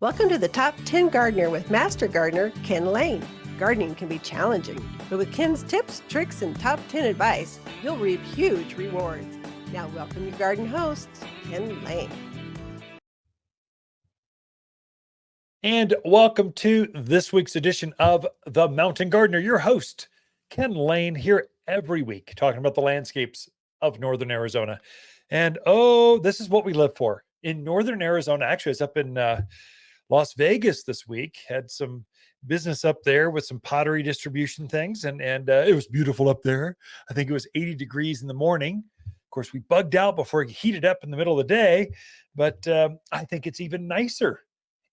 Welcome to the Top 10 Gardener with Master Gardener Ken Lain. Gardening can be challenging, but with Ken's tips, tricks, and top 10 advice, you'll reap huge rewards. Now, welcome your garden host, Ken Lain. And welcome to this week's edition of The Mountain Gardener. Your host, Ken Lain, here every week talking about the landscapes of Northern Arizona. And this is what we live for. In Northern Arizona, actually, I was up in Las Vegas this week, had some business up there with some pottery distribution things, and it was beautiful up there. I think it was 80 degrees in the morning. Of course, we bugged out before it heated up in the middle of the day, but I think it's even nicer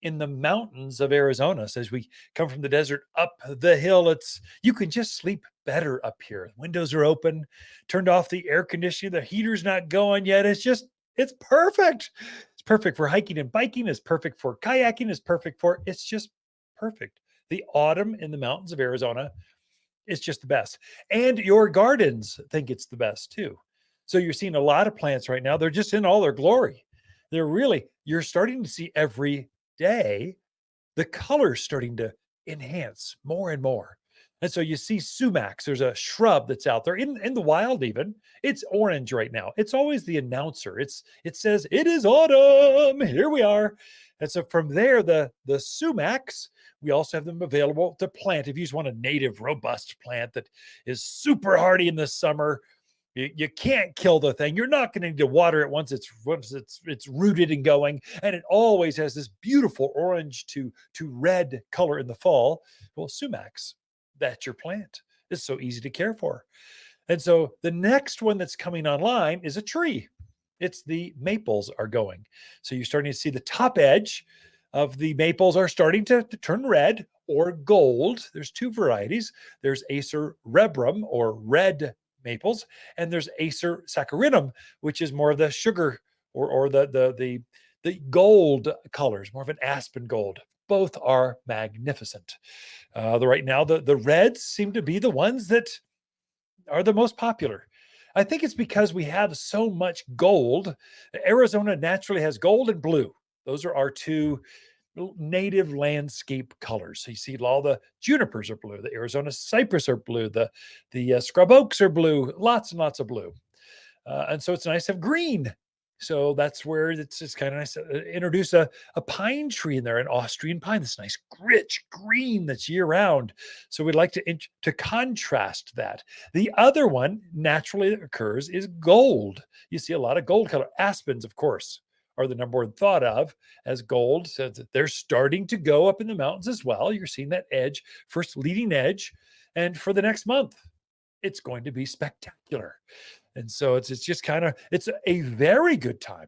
in the mountains of Arizona. So as we come from the desert up the hill, you can just sleep better up here. Windows are open, turned off the air conditioning, the heater's not going yet. It's perfect. It's perfect for hiking and biking. It's perfect for kayaking. It's just perfect. The autumn in the mountains of Arizona is just the best. And your gardens think it's the best too. So you're seeing a lot of plants right now. They're just in all their glory. You're starting to see every day the colors starting to enhance more and more. And so you see sumacs. There's a shrub that's out there in the wild, even. It's orange right now. It's always the announcer. It says, it is autumn. Here we are. And so from there, the sumacs, we also have them available to plant. If you just want a native, robust plant that is super hardy in the summer, you can't kill the thing. You're not going to need to water it once it's rooted and going, and it always has this beautiful orange to red color in the fall. Well, sumacs, that's your plant. It's so easy to care for. And so the next one that's coming online is a tree. It's the maples are going. So you're starting to see the top edge of the maples are starting to turn red or gold. There's two varieties. There's Acer rubrum or red maples, and there's Acer saccharinum, which is more of the sugar or the gold colors, more of an aspen gold. Both are magnificent. Right now, the reds seem to be the ones that are the most popular. I think it's because we have so much gold. Arizona naturally has gold and blue. Those are our two native landscape colors. So you see all the junipers are blue, the Arizona cypress are blue, the scrub oaks are blue, lots and lots of blue. And so it's nice to have green. So that's where it's just kind of nice to introduce a pine tree in there, an Austrian pine, this nice rich green that's year round. So we'd like to contrast that. The other one naturally that occurs is gold. You see a lot of gold color. Aspens, of course, are the number one thought of as gold. So they're starting to go up in the mountains as well. You're seeing that edge, first leading edge. And for the next month, it's going to be spectacular. And so it's just kind of, it's a very good time.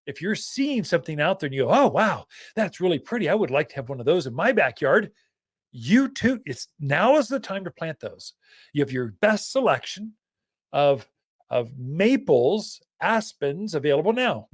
If you're seeing something out there and you go, oh, wow, that's really pretty. I would like to have one of those in my backyard. You too. Now is the time to plant those. You have your best selection of, of maples, aspens available now.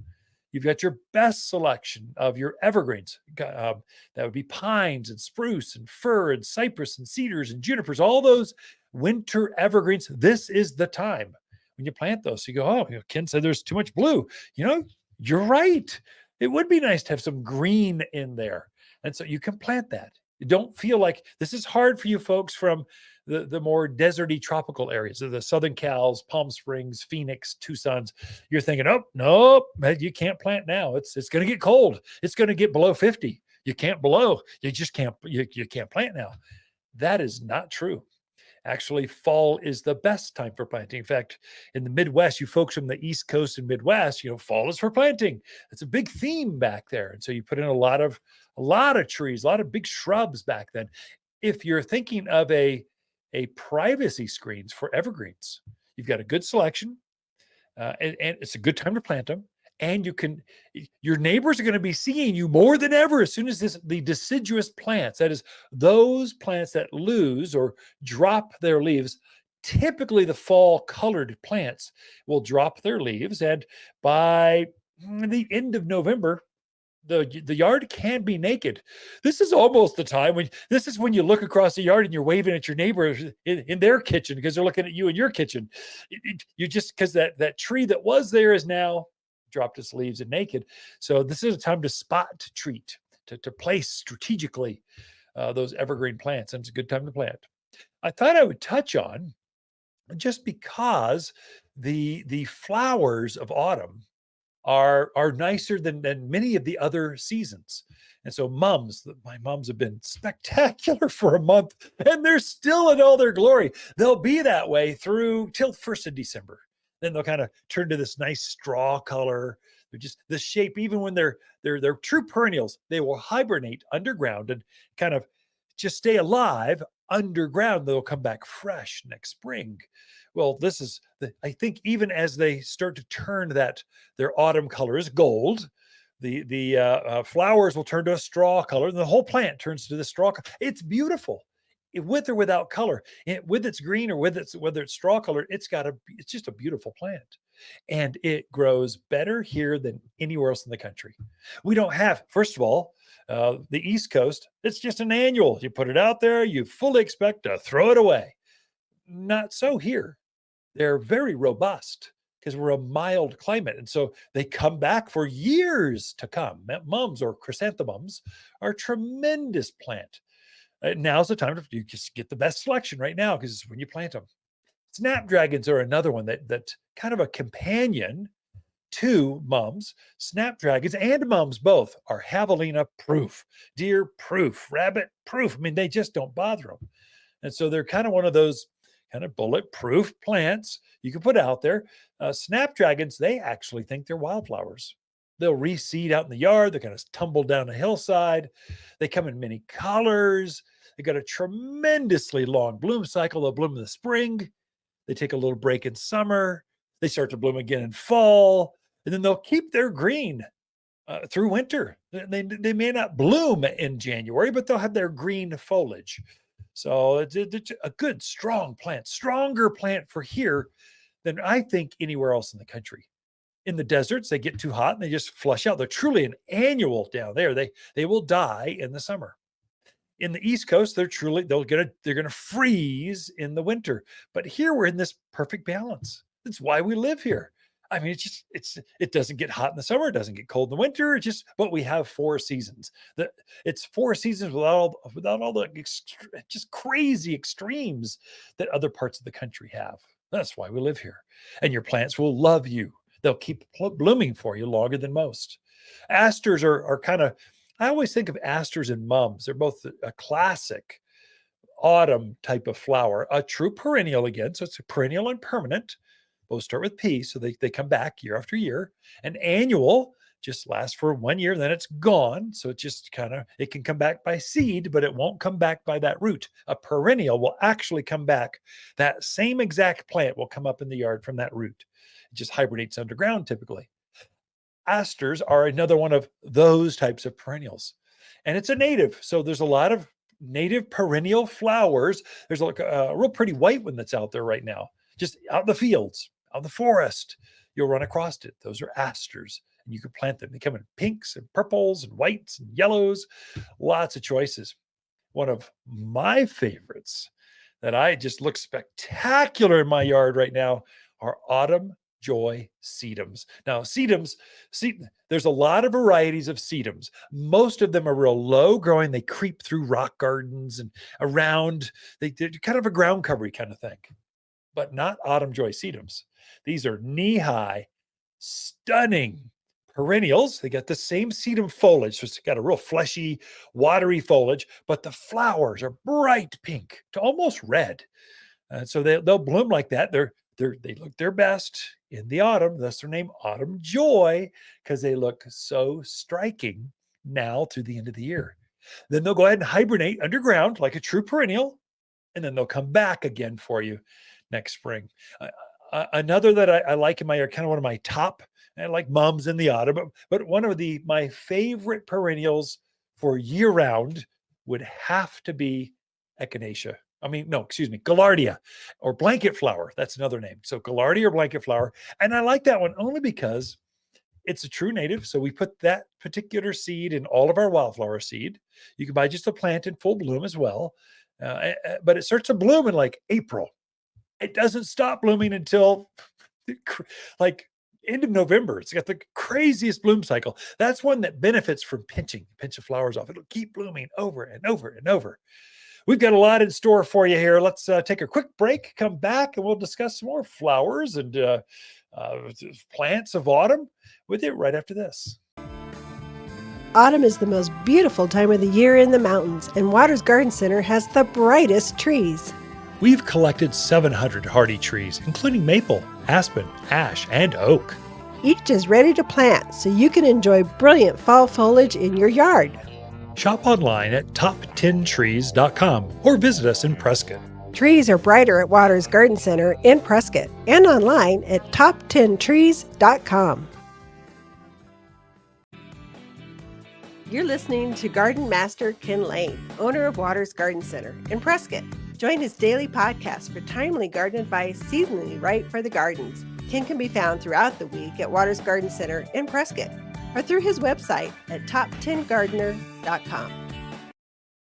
You've got your best selection of your evergreens. That would be pines and spruce and fir and cypress and cedars and junipers, all those winter evergreens. This is the time when you plant those. So you go, oh, Ken said there's too much blue. You're right. It would be nice to have some green in there. And so you can plant that. You don't feel like this is hard for you folks from the more deserty tropical areas of the Southern Cals, Palm Springs, Phoenix, Tucson's. You're thinking, oh, no, you can't plant now. It's going to get cold. It's going to get below 50. You just can't, you can't plant now. That is not true. Actually, fall is the best time for planting. In fact, in the Midwest, you folks from the East Coast and Midwest, fall is for planting. It's a big theme back there. And so you put in a lot of trees, a lot of big shrubs back then. If you're thinking of a privacy screens for evergreens, you've got a good selection, and it's a good time to plant them. And your neighbors are going to be seeing you more than ever as soon as the deciduous plants, that is, those plants that lose or drop their leaves. Typically, the fall colored plants will drop their leaves, and by the end of November, the yard can be naked. This is almost the time when you look across the yard and you're waving at your neighbors in their kitchen because they're looking at you in your kitchen. You just, because that tree that was there is now dropped its leaves and naked. So this is a time to spot treat. to place strategically those evergreen plants, and it's a good time to plant. I thought I would touch on, just because the flowers of autumn are nicer than many of the other seasons. And so my mums have been spectacular for a month, and they're still in all their glory. They'll be that way through till 1st of December. Then they'll kind of turn to this nice straw color. They're just the shape, even when they're true perennials, they will hibernate underground and kind of just stay alive underground. They'll come back fresh next spring. Well, this is I think even as they start to turn their autumn color is gold, the flowers will turn to a straw color, and the whole plant turns to the straw color. It's beautiful, with or without color. With its green or whether it's straw color, it's just a beautiful plant, and it grows better here than anywhere else in the country. We don't have, first of all, the East Coast. It's just an annual. You put it out there, you fully expect to throw it away. Not so here. They're very robust because we're a mild climate. And so they come back for years to come. Mums or chrysanthemums are a tremendous plant. Now's the time you just get the best selection right now, because when you plant them. Snapdragons are another one that kind of a companion to mums. Snapdragons and mums both are javelina proof, deer proof, rabbit proof. I mean, they just don't bother them. And so they're kind of one of those kind of bulletproof plants you can put out there. Snapdragons, they actually think they're wildflowers. They'll reseed out in the yard. They kind of tumble down a hillside. They come in many colors. They got a tremendously long bloom cycle. They'll bloom in the spring. They take a little break in summer. They start to bloom again in fall. And then they'll keep their green through winter. They may not bloom in January, but they'll have their green foliage. So it's a good, strong plant, stronger plant for here than I think anywhere else in the country. In the deserts, they get too hot and they just flush out. They're truly an annual down there. They will die in the summer. In the East Coast, they're gonna freeze in the winter. But here we're in this perfect balance. That's why we live here. I mean, it doesn't get hot in the summer, it doesn't get cold in the winter. But we have 4 seasons. It's 4 seasons without all the just crazy extremes that other parts of the country have. That's why we live here. And your plants will love you. They'll keep blooming for you longer than most. Asters are kind of, I always think of asters and mums. They're both a classic autumn type of flower, a true perennial again. So it's a perennial and permanent. Both start with P, so they come back year after year. An annual just lasts for 1 year, then it's gone. So it just it can come back by seed, but it won't come back by that root. A perennial will actually come back. That same exact plant will come up in the yard from that root. It just hibernates underground typically. Asters are another one of those types of perennials. And it's a native. So there's a lot of native perennial flowers. There's like a real pretty white one that's out there right now, just out in the fields, out in the forest. You'll run across it. Those are asters, and you can plant them. They come in pinks and purples and whites and yellows, lots of choices. One of my favorites that I just look spectacular in my yard right now are autumn Joy Se-dums. Now, there's a lot of varieties of sedums. Most of them are real low growing. They creep through rock gardens and around. They're kind of a ground covery kind of thing, but not autumn Joy Se-dums. These are knee-high, stunning perennials. They got the same sedum foliage. So it's got a real fleshy, watery foliage, but the flowers are bright pink to almost red. So they'll bloom like that. They look their best in the autumn. Thus their name Autumn Joy, because they look so striking now through the end of the year. Then they'll go ahead and hibernate underground like a true perennial, and then they'll come back again for you next spring. Another that I like in my yard, kind of one of my top, I like mums in the autumn, but one of my favorite perennials for year round would have to be echinacea. Gaillardia or blanket flower. That's another name. So Gaillardia or blanket flower. And I like that one only because it's a true native. So we put that particular seed in all of our wildflower seed. You can buy just a plant in full bloom as well. But it starts to bloom in like April. It doesn't stop blooming until like end of November. It's got the craziest bloom cycle. That's one that benefits from pinching. Pinch the flowers off. It'll keep blooming over and over and over. We've got a lot in store for you here. Let's take a quick break, come back, and we'll discuss some more flowers and plants of autumn with you right after this. Autumn is the most beautiful time of the year in the mountains, and Waters Garden Center has the brightest trees. We've collected 700 hardy trees, including maple, aspen, ash, and oak. Each is ready to plant, so you can enjoy brilliant fall foliage in your yard. Shop online at top10trees.com or visit us in Prescott. Trees are brighter at Waters Garden Center in Prescott and online at top10trees.com. You're listening to Garden Master Ken Lain, owner of Waters Garden Center in Prescott. Join his daily podcast for timely garden advice seasonally right for the gardens. Ken can be found throughout the week at Waters Garden Center in Prescott or through his website at top10gardener.com.